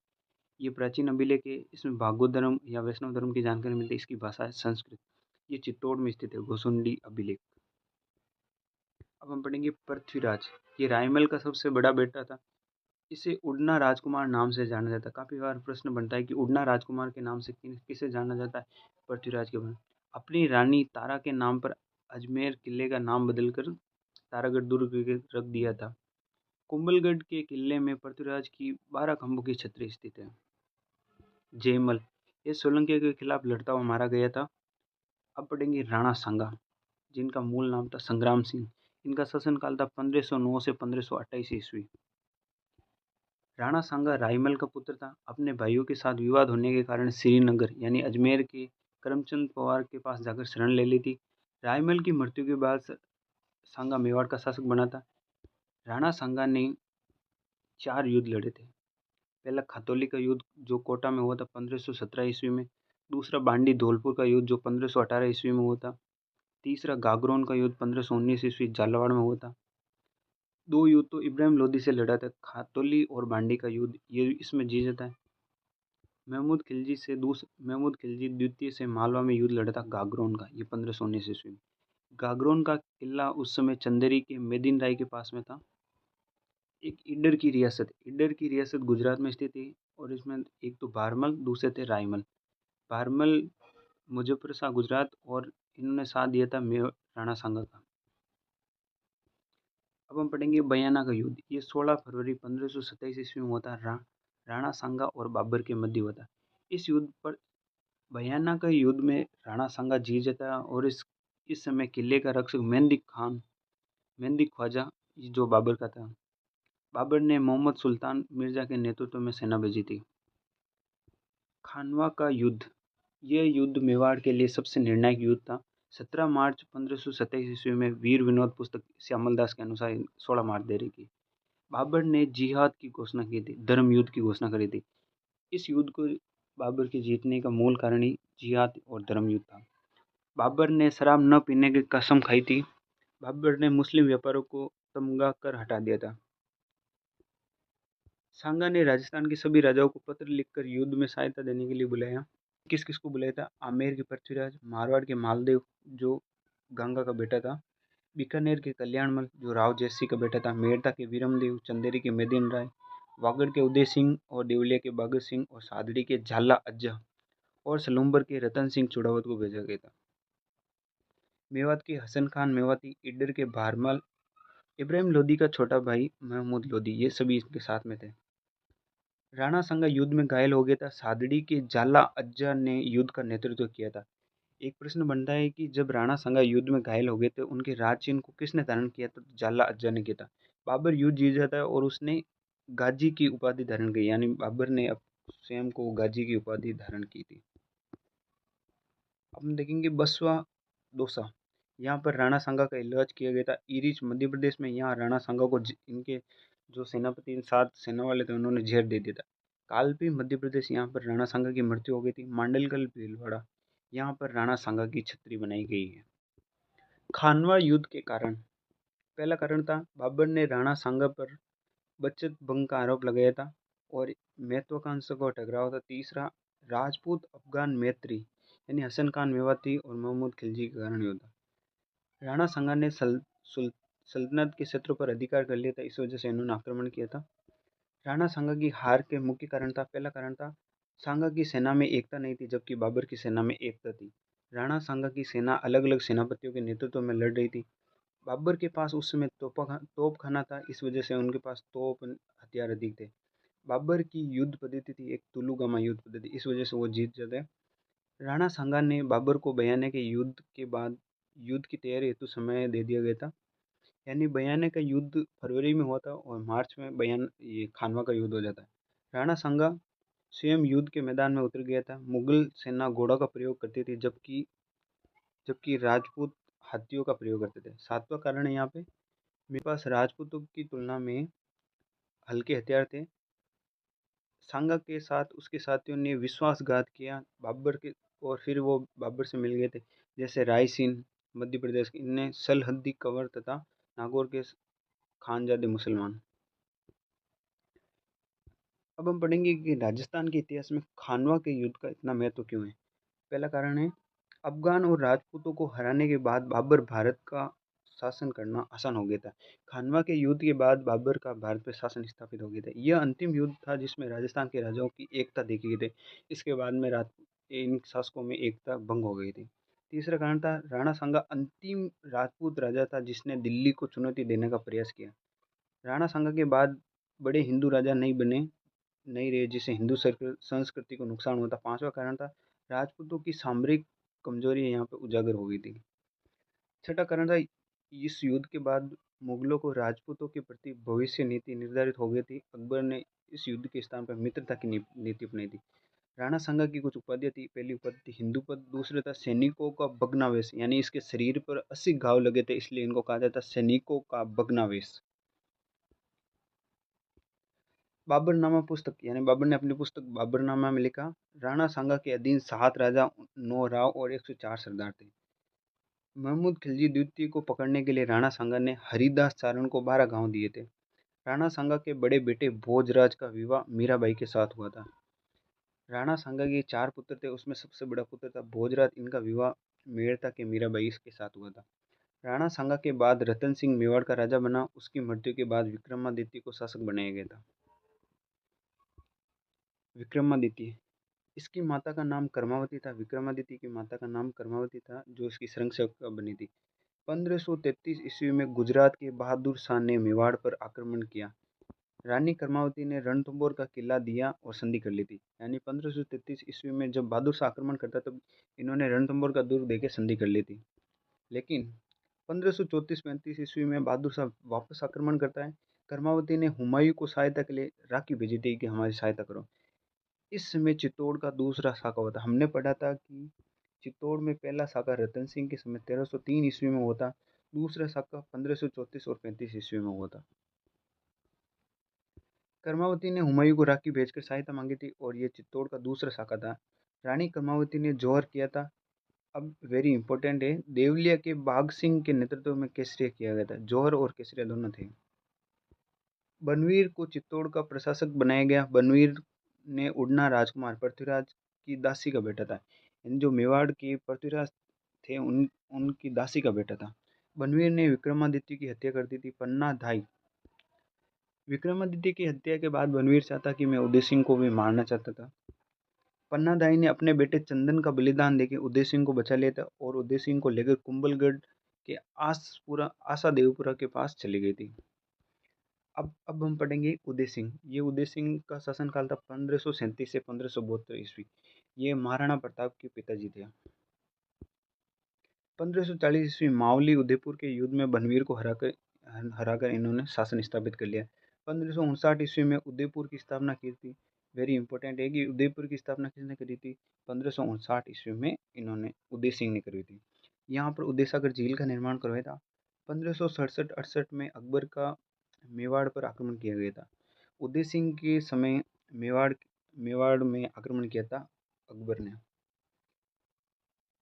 ये प्राचीन अभिलेख है, इसमें भागवत धर्म या वैष्णव धर्म की जानकारी मिलती है। इसकी भाषा है संस्कृत। ये चित्तौड़ में स्थित है गोसुंडी अभिलेख। अब हम पढ़ेंगे पृथ्वीराज। ये रायमल का सबसे बड़ा बेटा था। इसे उड़ना राजकुमार नाम से जाना जाता है। काफ़ी बार प्रश्न बनता है कि उड़ना राजकुमार के नाम से किसे जाना जाता है? पृथ्वीराज के बारे में। अपनी रानी तारा के नाम पर अजमेर किले का नाम बदलकर तारागढ़ दुर्ग रख दिया था। कुंभलगढ़ के किले में पृथ्वीराज की 12 खंभों की छतरी स्थित है। जयमल, ये सोलंकी के खिलाफ लड़ता हुआ मारा गया था। अब पढ़ेंगे राणा सांगा, जिनका मूल नाम था संग्राम सिंह। इनका शासनकाल था 1509 से 1528 ईस्वी। राणा सांगा रायमल का पुत्र था। अपने भाइयों के साथ विवाद होने के कारण श्रीनगर यानी अजमेर के करमचंद पवार के पास जाकर शरण ले ली थी। रायमल की मृत्यु के बाद सांगा मेवाड़ का शासक बना था। राणा सांगा ने 4 युद्ध लड़े थे। पहला खतौली का युद्ध जो कोटा में हुआ था 1517 ईस्वी में। दूसरा बांडी धौलपुर का युद्ध जो 1518 ईस्वी में हुआ था। तीसरा गागरोन का युद्ध 1519 ईस्वी झालावाड़ में हुआ था। 2 युद्ध तो इब्राहिम लोदी से लड़ा था, खातौली और बांडी का युद्ध, ये इसमें जीत जाता है। महमूद खिलजी द्वितीय से मालवा में युद्ध लड़ा था गागरोन का, ये 1519 ईस्वी में। गागरोन का किला उस समय चंदेरी के मेदिन राय के पास में था। एक ईडर की रियासत गुजरात में स्थित थी, और इसमें एक तो बारमल, दूसरे थे रायमल। बारमल मुजफ्फर शाह गुजरात, और इन्होंने साथ दिया था राणा सांगा का। अब हम पढ़ेंगे बयाना का युद्ध। ये 16 फरवरी 1527 ईस्वी में हुआ था। राणा सांगा और बाबर के मध्य हुआ था। इस युद्ध पर बयाना का युद्ध में राणा सांगा जीत जाता है, और इस समय किले का रक्षक मेहंदी ख्वाजा जो बाबर का था। बाबर ने मोहम्मद सुल्तान मिर्जा के नेतृत्व में सेना भेजी थी। खानवा का युद्ध, यह युद्ध मेवाड़ के लिए सबसे निर्णायक युद्ध था। 17 मार्च 1527 ईस्वी में वीर विनोद पुस्तक श्यामल दास के अनुसार 16 मार्च दे रही थी। बाबर ने जिहाद की घोषणा की थी, धर्म युद्ध की घोषणा करी थी। इस युद्ध को बाबर के जीतने का मूल कारण ही जिहाद और धर्म युद्ध था। बाबर ने शराब न पीने की कसम खाई थी। बाबर ने मुस्लिम व्यापारियों को तमगा कर हटा दिया था। सांगा ने राजस्थान के सभी राजाओं को पत्र लिखकर युद्ध में सहायता देने के लिए बुलाया। किस किस को बुलाया था? आमेर के पृथ्वीराज, मारवाड़ के मालदेव जो गंगा का बेटा था, बीकानेर के कल्याणमल जो राव जैसी का बेटा था, मेड़ता के वीरमदेव, चंदेरी के मेदिन राय, वागड़ के उदय सिंह और देवलिया के बागर सिंह, और सादड़ी के झाला अज्जा, और सलूम्बर के रतन सिंह चुड़ावत को भेजा गया था। मेवात के हसन खान मेवाती, ईडर के भारमल, इब्राहिम लोदी का छोटा भाई महमूद लोदी, ये सभी इसके साथ में थे। राणा सांगा युद्ध में घायल हो गया था। सादड़ी के झाला अज्जा ने युद्ध का नेतृत्व किया था। एक प्रश्न बनता है कि जब राणा सांगा युद्ध में घायल हो गए थे, उनके राज चिन्ह को किसने धारण किया था? तो झाला अज्जा ने किया था। बाबर युद्ध जीत जाता है, और उसने गाजी की उपाधि धारण की, यानी बाबर ने स्वयं को गाजी की उपाधि धारण की थी। अब हम देखेंगे बसवा दोसा। यहाँ पर राणा सांगा का इलाज किया गया था। इरिच मध्य प्रदेश में, यहाँ राणा सांगा को इनके जो सेनापति 7 सेना वाले थे उन्होंने जहर दे दिया था। कालपी मध्य प्रदेश, यहाँ पर राणा सांगा की मृत्यु हो गई थी। मांडलकल भीलवाड़ा, यहाँ पर राणा सांगा की छतरी बनाई गई है। खानवा युद्ध के कारण, पहला कारण था बाबर ने राणा सांगा पर बचत भंग का आरोप लगाया था और महत्वाकांक्षा का टकराव था। तीसरा, राजपूत अफगान मैत्री यानी हसन खान मेवाती और महमूद खिलजी के कारण युद्ध। राणा सांगा ने सल्तनत के क्षेत्रों पर अधिकार कर लिया था, इस वजह से इन्होंने आक्रमण किया था। राणा सांगा की हार के मुख्य कारण था, पहला कारण था सांगा की सेना में एकता नहीं थी, जबकि बाबर की सेना में एकता थी। राणा सांगा की सेना अलग अलग सेनापतियों के नेतृत्व में लड़ रही थी। बाबर के पास उस समय तोप खाना था, इस वजह से उनके पास तोप हथियार अधिक थे। बाबर की युद्ध पद्धति थी एक तुलुगामा युद्ध पद्धति, इस वजह से वो जीत जाते हैं। राणा सांगा ने बाबर को बयाने के युद्ध के बाद युद्ध की तैयारी हेतु समय दे दिया गया था। यानी बयाने का युद्ध फरवरी में हुआ था और मार्च में ये खानवा का युद्ध हो जाता है। राणा सांगा स्वयं युद्ध के मैदान में उतर गया था। मुगल सेना घोड़ा का प्रयोग करती थी, जबकि जबकि राजपूत हाथियों का प्रयोग करते थे। सातवां कारण है यहाँ पे, मेरे पास राजपूतों की तुलना में हल्के हथियार थे। सांगा के साथ उसके साथियों ने विश्वासघात किया बाबर के, और फिर वो बाबर से मिल गए थे। जैसे रायसीन मध्य प्रदेश के, इनने सलहद्दी कंवर तथा नागौर के खानजादे मुसलमान। अब हम पढ़ेंगे कि राजस्थान के इतिहास में खानवा के युद्ध का इतना महत्व क्यों है। पहला कारण है, अफगान और राजपूतों को हराने के बाद बाबर भारत का शासन करना आसान हो गया था। खानवा के युद्ध के बाद बाबर का भारत पर शासन स्थापित हो गया था। यह अंतिम युद्ध था जिसमें राजस्थान के राजाओं की एकता देखी गई थी। इसके बाद में इन शासकों में एकता भंग हो गई थी। तीसरा कारण था, राणा सांगा अंतिम राजपूत राजा था जिसने दिल्ली को चुनौती देने का प्रयास किया। राणा सांगा के बाद बड़े हिंदू राजा नहीं रहे, जिससे हिंदू संस्कृति को नुकसान होता। पांचवा कारण था, राजपूतों की सामरिक कमजोरी यहाँ पे उजागर हो गई थी। छठा कारण था, इस युद्ध के बाद मुगलों को राजपूतों के प्रति भविष्य नीति निर्धारित हो गई थी। अकबर ने इस युद्ध के स्थान पर मित्रता की नीति अपनाई थी। राणा सांगा की कुछ उपाधियां थी। पहली उपाधि थी हिंदू पद, दूसरा था सैनिकों का भग्नावेश, यानी इसके शरीर पर 80 घाव लगे थे, इसलिए इनको कहा जाता सैनिकों का भग्नावेश। बाबरनामा पुस्तक, यानी बाबर ने अपनी पुस्तक बाबरनामा में लिखा, राणा सांगा के अधीन 7 राजा, 9 राव और 104 सरदार थे। महमूद खिलजी द्वितीय को पकड़ने के लिए राणा सांगा ने हरिदास चारण को 12 गांव दिए थे। राणा सांगा के बड़े बेटे भोजराज का विवाह मीराबाई के साथ हुआ था। राणा सांगा के 4 पुत्र थे, उसमें सबसे बड़ा पुत्र था भोजराज। इनका विवाह मेड़ता के मीराबाई के साथ हुआ था। राणा सांगा के बाद रतन सिंह मेवाड़ का राजा बना। उसकी मृत्यु के बाद विक्रमादित्य को शासक बनाया गया था। विक्रमादित्य, इसकी माता का नाम कर्मावती था। विक्रमादित्य की माता का नाम कर्मावती था, जो इसकी संरक्षक बनी थी। 1533 ईस्वी में गुजरात के बहादुर शाह ने मेवाड़ पर आक्रमण किया। रानी कर्मावती ने रणथंभौर का किला दिया और संधि कर ली थी। यानी 1533 ईस्वी में जब बहादुर शाह आक्रमण करता, तब इन्होंने रणथंभौर का दुर्ग देके संधि कर ली थी। लेकिन 1534-35 ईस्वी में बहादुर शाह वापस आक्रमण करता है। कर्मावती ने हुमायूं को सहायता के लिए राखी भेजी थी कि हमारी सहायता करो। इस समय चित्तौड़ का दूसरा साका हुआ था। हमने पढ़ा था कि चित्तौड़ में पहला साका रतन सिंह के समय 1303 ईस्वी में हुआ था। दूसरा साका 1534 और 35 ईस्वी में हुआ था। कर्मावती ने हुमायूं को राखी भेजकर सहायता मांगी थी और ये चित्तौड़ का दूसरा साका था। रानी कर्मावती ने जौहर किया था। अब वेरी इंपॉर्टेंट है, देवलिया के बाघ सिंह के नेतृत्व में केसरिया किया गया था। जौहर और केसरिया दोनों थे। बनवीर को चित्तौड़ का प्रशासक बनाया गया। बनवीर ने उड़ना राजकुमार पृथ्वीराज की दासी का बेटा था। जो मेवाड़ के पृथ्वीराज थे, उनकी दासी का बेटा था। बनवीर ने विक्रमादित्य की हत्या कर दी थी। पन्ना धाई, विक्रमादित्य की हत्या के बाद बनवीर चाहता कि मैं उदय सिंह को भी मारना चाहता था। पन्ना धाई ने अपने बेटे चंदन का बलिदान देकर उदय सिंह को बचा लिया था और उदय सिंह को लेकर कुंभलगढ़ के आसा देवपुरा के पास चली गई थी। अब हम पढ़ेंगे उदय सिंह। ये उदय सिंह का शासनकाल था 1537 से 1572 ईस्वी। ये महाराणा प्रताप के पिताजी थे। 1540 ईस्वी मावली उदयपुर के युद्ध में बनवीर को हराकर इन्होंने शासन स्थापित कर लिया। 1559 ईस्वी में उदयपुर की स्थापना की थी। वेरी इंपॉर्टेंट है कि उदयपुर की स्थापना किसने करी थी? 1559 ईस्वी में इन्होंने उदय सिंह ने करी थी। यहाँ पर उदय सागर झील का निर्माण करवाया था। 1567-68 में अकबर का मेवाड़ पर आक्रमण किया गया था। उदय सिंह के समय मेवाड़ मेवाड़ में आक्रमण किया था अकबर ने।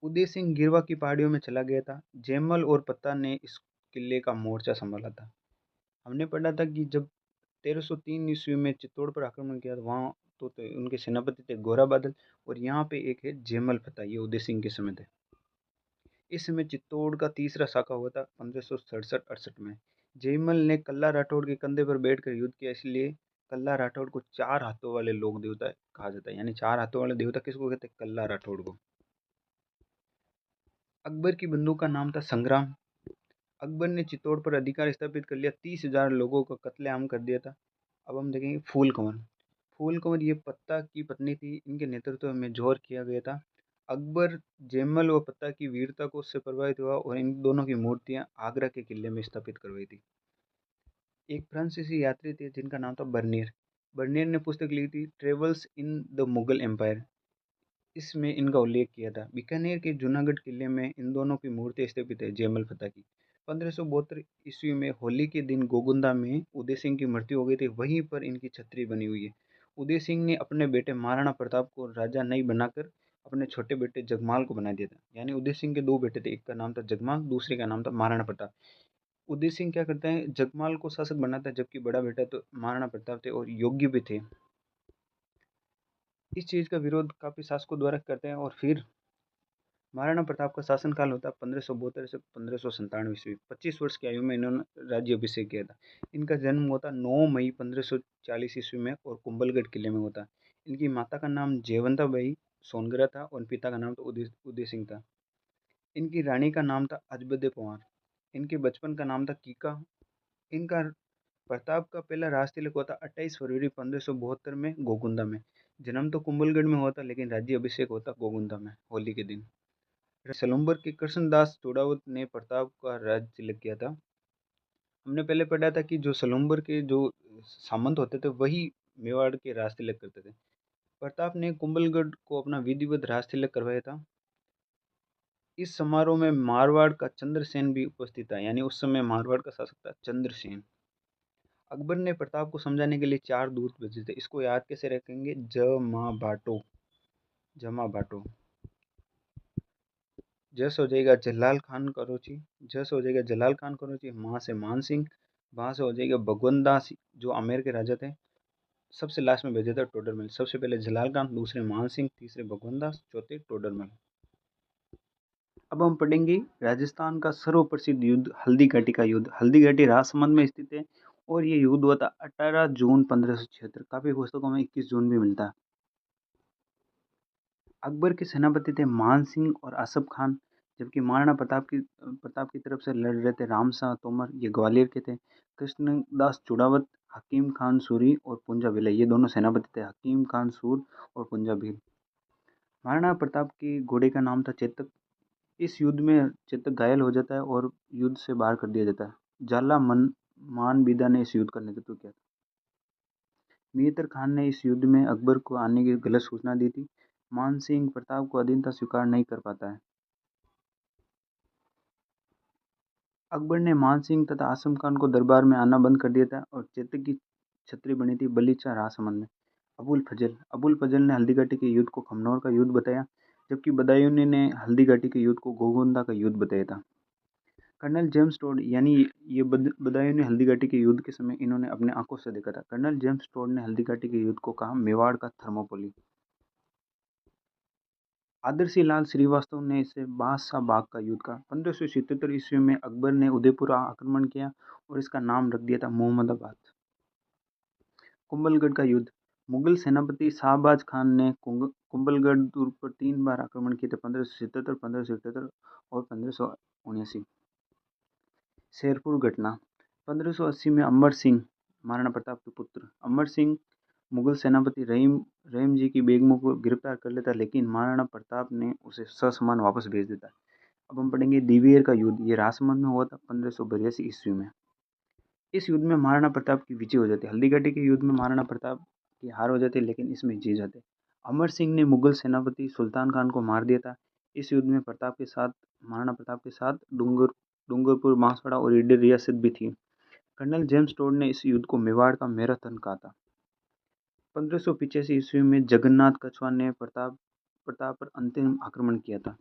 उदय सिंह गिरवा की पहाड़ियों में चला गया था। जयमल और पत्ता ने इस किले का मोर्चा संभाला था। हमने पढ़ा था कि जब 1303 ईस्वी में चित्तौड़ पर आक्रमण किया था, वहाँ तो उनके सेनापति थे गोरा बादल, और यहाँ पे एक है जयमल फतेह, ये उदय सिंह के समय थे। इस समय चित्तौड़ का तीसरा शाखा हुआ था 1567-68 में। जयमल ने कल्ला राठौड़ के कंधे पर बैठकर युद्ध किया, इसलिए कल्ला राठौड़ को चार हाथों वाले लोक देवता कहा जाता है। यानी चार हाथों वाले देवता किसको कहते हैं? कल्ला राठौड़ को। अकबर की बंदूक का नाम था संग्राम। अकबर ने चित्तौड़ पर अधिकार स्थापित कर लिया, 30,000 लोगों का कत्लेआम कर दिया था। अब हम देखेंगे फूल कंवर। फूल कंवर ये पत्ता की पत्नी थी, इनके नेतृत्व में जोर किया गया था। अकबर जयमल व पत्ता की वीरता को उससे प्रभावित हुआ और इन दोनों की मूर्तियां आगरा के किले में स्थापित करवाई थी। एक फ्रांसीसी यात्री थे जिनका नाम था बर्नियर। बर्नियर ने पुस्तक लिखी थी travels in the Mughal empire, इसमें इनका उल्लेख किया था। बीकानेर के जूनागढ़ किले में इन दोनों की मूर्ति स्थापित है, जयमल फतेह की। 1572 ईस्वी में होली के दिन गोगुंदा में उदय सिंह की मृत्यु हो गई थी, वहीं पर इनकी छतरी बनी हुई है। उदय सिंह ने अपने बेटे महाराणा प्रताप को राजा नहीं बनाकर अपने छोटे बेटे जगमाल को बना दिया था। यानी उदय सिंह के दो बेटे थे, एक का नाम था जगमाल, दूसरे का नाम था महाराणा प्रताप। उदय सिंह क्या करते हैं, जगमाल को शासक बनाता है, जबकि बड़ा बेटा तो महाराणा प्रताप थे और योग्य भी थे। इस चीज का विरोध काफी शासकों द्वारा करते हैं और फिर महाराणा प्रताप का शासनकाल होता है 1572 से 1597 ईस्वी। 25 वर्ष की आयु में इन्होंने राज्य अभिषेक किया था। इनका जन्म हुआ था 9 मई 1540 ईस्वी में और कुंभलगढ़ किले में हुआ था। इनकी माता का नाम जयवंता बाई सोनगरा था और पिता का नाम तो उदय सिंह था। इनकी रानी का नाम था अजबदे पंवार। इनके बचपन का नाम था कीका। इनका प्रताप का पहला राज तिलक हुआ था 28 फरवरी 1572 में गोगुंदा में। जन्म तो कुंभलगढ़ में हुआ था, लेकिन राज्य अभिषेक होता गोगुंदा में होली के दिन। सलूम्बर के कृष्णदास चूड़ावत ने प्रताप का राज तिलक किया था। हमने पहले पढ़ा था कि जो सलूम्बर के जो सामंत होते थे वही मेवाड़ के राज तिलक करते थे। प्रताप ने कुंभलगढ़ को अपना विधिवत राज तिलक करवाया था। इस समारोह में मारवाड़ का चंद्रसेन भी उपस्थित था, यानी उस समय मारवाड़ का शासक था चंद्रसेन। अकबर ने प्रताप को समझाने के लिए चार दूत भेजे थे। इसको याद कैसे रखेंगे? जमा बाटो, जमा बाटो। जस हो जाएगा जलाल खान करोची, जस हो जाएगा जलाल खान करोची, वहाँ से मान सिंह, वहाँ से हो जाएगा भगवंत दास जो आमेर के राजा थे। सबसे लास्ट में भेजा था टोडरमल। सबसे पहले जलाल खान, दूसरे मान सिंह, तीसरे भगवंत दास, चौथे टोडरमल। अब हम पढ़ेंगे राजस्थान का सर्वप्रसिद्ध युद्ध हल्दी घाटी का युद्ध। हल्दी घाटी राजसमंद में स्थित है और ये युद्ध हुआ था 18 जून 1576। काफी पुस्तकों में 21 जून भी मिलता है। अकबर के सेनापति थे मान सिंह और आसफ खान, जबकि महाराणा प्रताप की तरफ से लड़ रहे थे रामशाह तोमर, ये ग्वालियर के थे। कृष्णदास चूड़ावत, हकीम खान सूरी और पुंजा भिलाई, ये दोनों सेनापति थे, हकीम खान सूर और पुंजा भील। महाराणा प्रताप के घोड़े का नाम था चेतक। इस युद्ध में चेतक घायल हो जाता है और युद्ध से बाहर कर दिया जाता है। जाला मन मान बिदा ने इस युद्ध का नेतृत्व किया था। मेहतर खान ने इस युद्ध में अकबर को आने की गलत सूचना दी थी। मान सिंह प्रताप को अधीनता स्वीकार नहीं कर पाता है। अकबर ने मान सिंह तथा आसम खान को दरबार में आना बंद कर दिया था और चेतक की छतरी बनी थी बलीचा राजसमंद में। अबुल फजल ने हल्दी घाटी के युद्ध को खमनौर का युद्ध बताया, जबकि बदायूंनी ने हल्दी घाटी के युद्ध को गोगोंदा का युद्ध बताया था। कर्नल जेम्स टोड, यानी ये बदायूंनी हल्दी घाटी के युद्ध के समय इन्होंने अपने आंखों से देखा था। कर्नल जेम्स टोड ने हल्दी घाटी के युद्ध को कहा मेवाड़ का थर्मोपोली। आदर्शी लाल श्रीवास्तव ने इसे बादशाह बाग का युद्ध कहा। 1577 ईस्वी में अकबर ने उदयपुर आक्रमण किया और इसका नाम रख दिया था मोहम्मदाबाद। कुंभलगढ़ का युद्ध। मुगल सेनापति शाहबाज खान ने कुंभलगढ़ दुर्ग पर 3 बार आक्रमण किए थे, 1577, 1577 और 1579। शेरपुर घटना। 1580 में अमर सिंह, महाराणा प्रताप के पुत्र अमर सिंह, मुगल सेनापति रहीम जी की बेगमों को गिरफ्तार कर लेता है, लेकिन महाराणा प्रताप ने उसे ससम्मान वापस भेज देता है। अब हम पढ़ेंगे दिवेर का युद्ध। ये राजसमंद में हुआ था 1582 ईस्वी में। इस युद्ध में महाराणा प्रताप की विजय हो जाती है। हल्दी घाटी के युद्ध में महाराणा प्रताप की हार हो जाती है, लेकिन इसमें जीत जाते हैं। अमर सिंह ने मुगल सेनापति सुल्तान खान को मार दिया था। इस युद्ध में महाराणा प्रताप के साथ डूंगरपुर, बांसवाड़ा और ईडर रियासत भी थी। कर्नल जेम्स टोड ने इस युद्ध को मेवाड़ का मैराथन कहा था। 1585 ईस्वी में जगन्नाथ कछवार ने प्रताप पर अंतिम आक्रमण किया था।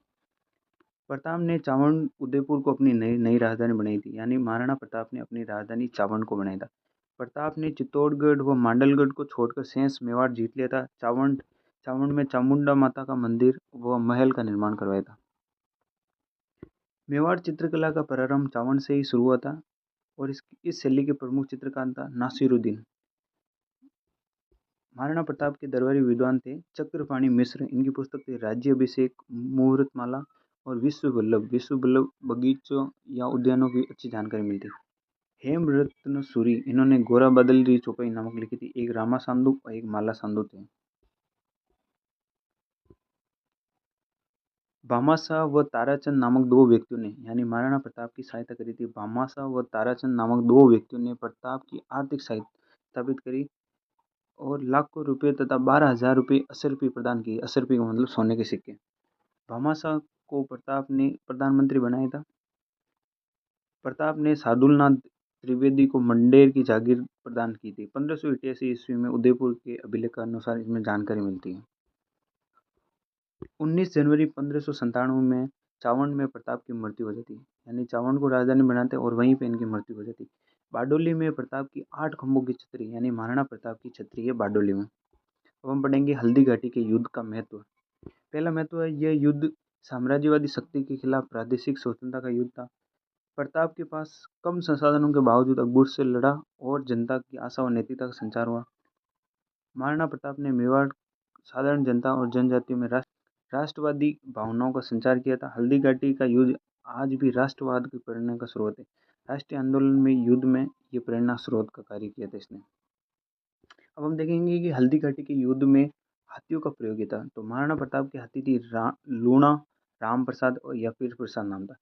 प्रताप ने चावंड उदयपुर को अपनी नई नई राजधानी बनाई थी, यानी महाराणा प्रताप ने अपनी राजधानी चावंड को बनाया था। प्रताप ने चित्तौड़गढ़ व मांडलगढ़ को छोड़कर शेष मेवाड़ जीत लिया था। चावंड चावंड में चामुंडा माता का मंदिर व महल का निर्माण करवाया था। मेवाड़ चित्रकला का प्रारंभ चावंड से ही शुरू हुआ था और इस शैली के प्रमुख चित्रकार था नासिरुद्दीन। महाराणा प्रताप के दरबारी विद्वान थे चक्रपाणि मिश्र। इनकी पुस्तक थी राज्याभिषेक, मुहूर्तमाला और विश्व बल्लभ बगीचों या उद्यानों की अच्छी जानकारी मिलती है। हेमरत्न सूरी, इन्होंने गोरा बादल री चौपाई नामक लिखी थी। एक रामा सांदू और एक माला सांदू थे। भामाशाह व ताराचंद नामक दो व्यक्तियों ने, यानी महाराणा प्रताप की सहायता करी थी। भामाशाह व ताराचंद नामक दो व्यक्तियों ने प्रताप की आर्थिक सहायता स्थापित करी और लाखों रुपए तथा 12,000 रुपये असरफी प्रदान किए। असरफी का मतलब सोने के सिक्के। भामाशाह को प्रताप ने प्रधानमंत्री बनाया था। प्रताप ने सादुलनाथ त्रिवेदी को मंडेर की जागीर प्रदान की थी। 1588 ईस्वी में उदयपुर के अभिलेख के अनुसार इसमें जानकारी मिलती है। 19 जनवरी 1597 में चावंड में प्रताप की मृत्यु हो जाती है, यानी चावंड को राजधानी बनाते और वहीं पे इनकी मृत्यु हो जाती है। बारडोली में प्रताप की 8 खंभों की छतरी, यानी महाराणा प्रताप की छतरी है बारडोली में। अब हम पढ़ेंगे हल्दी घाटी के युद्ध का महत्व। पहला महत्व है, यह युद्ध साम्राज्यवादी शक्ति के खिलाफ प्रादेशिक स्वतंत्रता का युद्ध था। प्रताप के पास कम संसाधनों के बावजूद अकबर से लड़ा और जनता की आशा और नैतिकता का संचार हुआ। महाराणा प्रताप ने मेवाड़ साधारण जनता और जनजातियों में राष्ट्रवादी भावनाओं का संचार किया था। हल्दी घाटी का युद्ध आज भी राष्ट्रवाद की प्रेरणा का स्रोत है। राष्ट्रीय आंदोलन में युद्ध में ये प्रेरणा स्रोत का कार्य किया था इसने। अब हम देखेंगे कि हल्दी घाटी के युद्ध में हाथियों का प्रयोग किया था। तो महाराणा प्रताप की हाथी थी लूणा, राम प्रसाद और या फिर प्रसाद नाम था।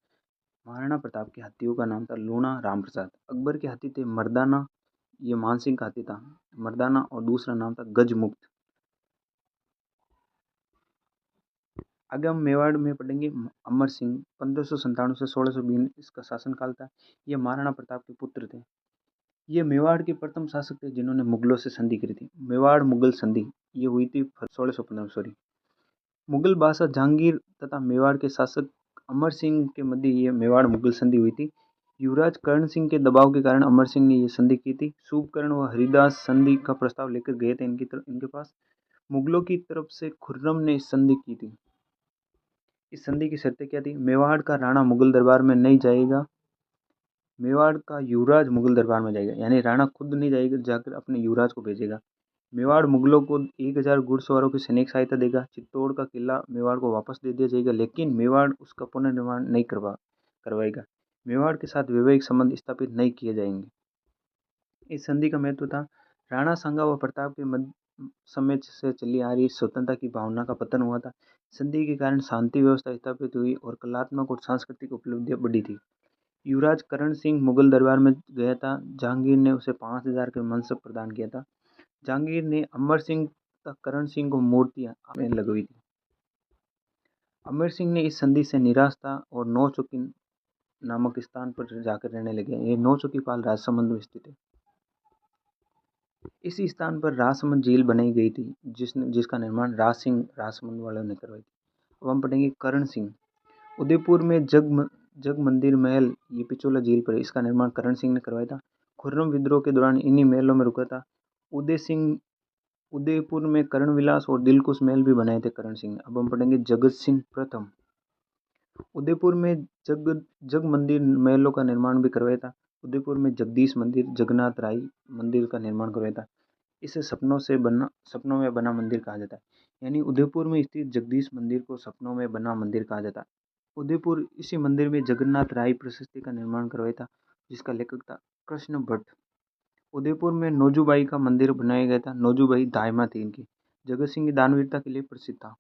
महाराणा प्रताप के हाथियों का नाम था लूणा, राम प्रसाद। अकबर के हाथी थे मर्दाना, ये मानसिंह का हाथी था मर्दाना, और दूसरा नाम था गजमुक्त। आगे हम मेवाड़ में पढ़ेंगे अमर सिंह। 1597 से 1620 इसका शासनकाल था। ये महाराणा प्रताप के पुत्र थे। ये मेवाड़ के प्रथम शासक थे जिन्होंने मुगलों से संधि करी थी। मेवाड़ मुगल संधि ये हुई थी 1615 सॉरी। मुगल बादशाह जहांगीर तथा मेवाड़ के शासक अमर सिंह के मध्य ये मेवाड़ मुगल संधि हुई थी। युवराज कर्ण सिंह के दबाव के कारण अमर सिंह ने यह संधि की थी। शुभकर्ण व हरिदास संधि का प्रस्ताव लेकर गए थे इनके पास। मुगलों की तरफ से खुर्रम ने इस संधि की थी। इस संधि की शर्तें क्या थी? मेवाड़ का राणा मुगल दरबार में नहीं जाएगा, मेवाड़ का युवराज मुगल दरबार में जाएगा, यानी राणा खुद नहीं जाएगा, जाकर अपने युवराज को भेजेगा। मेवाड़ मुगलों को 1000 घुड़सवारों की सैनिक सहायता देगा। चित्तौड़ का किला मेवाड़ को वापस दे दिया जाएगा, लेकिन मेवाड़ उसका पुनर्निर्माण नहीं करवाएगा। मेवाड़ के साथ वैवाहिक संबंध स्थापित नहीं किए जाएंगे। इस संधि का महत्व था, राणा सांगा व प्रताप के मध्य समय से चली आ रही स्वतंत्रता की भावना का पतन हुआ था। संधि के कारण शांति व्यवस्था स्थापित हुई और कलात्मक और सांस्कृतिक उपलब्धियां बढ़ी थी। युवराज करण सिंह मुगल दरबार में गया था। जहांगीर ने उसे 5000 के मनसब प्रदान किया था। जहांगीर ने अमर सिंह तथा करण सिंह को मूर्तियां में लगवाई थी। अमर सिंह ने इस संधि से निराश था और नौचुकी नामक स्थान पर जाकर रहने लगे। ये नौचुकी पाल राजसमंद में स्थित है। इसी स्थान पर राजसमंद झील बनाई गई थी, जिसका निर्माण राज सिंह राजसमंद वालों ने करवाई थी। अब हम पढ़ेंगे करण सिंह। उदयपुर में जग मंदिर महल ये पिछोला झील पर है। इसका निर्माण करण सिंह ने करवाया था। खुर्रम विद्रोह के दौरान इन्हीं महलों में रुका था। उदयपुर में करण विलास और दिलकुश महल भी बनाए थे करण सिंह ने। अब हम पढ़ेंगे जगत सिंह प्रथम। उदयपुर में जग मंदिर महलों का निर्माण भी करवाया था। उदयपुर में जगदीश मंदिर, जगन्नाथ राय मंदिर का निर्माण करवाया था। इसे सपनों में बना मंदिर कहा जाता है, यानी उदयपुर में स्थित जगदीश मंदिर को सपनों में बना मंदिर कहा जाता है। उदयपुर इसी मंदिर में जगन्नाथ राय प्रशस्ति का निर्माण करवाया था, जिसका लेखक था कृष्ण भट्ट। उदयपुर में नौजूबाई का मंदिर बनाया गया था। नौजूबाई दाइमा थी इनकी। जगत सिंह की दानवीरता के लिए प्रसिद्ध था।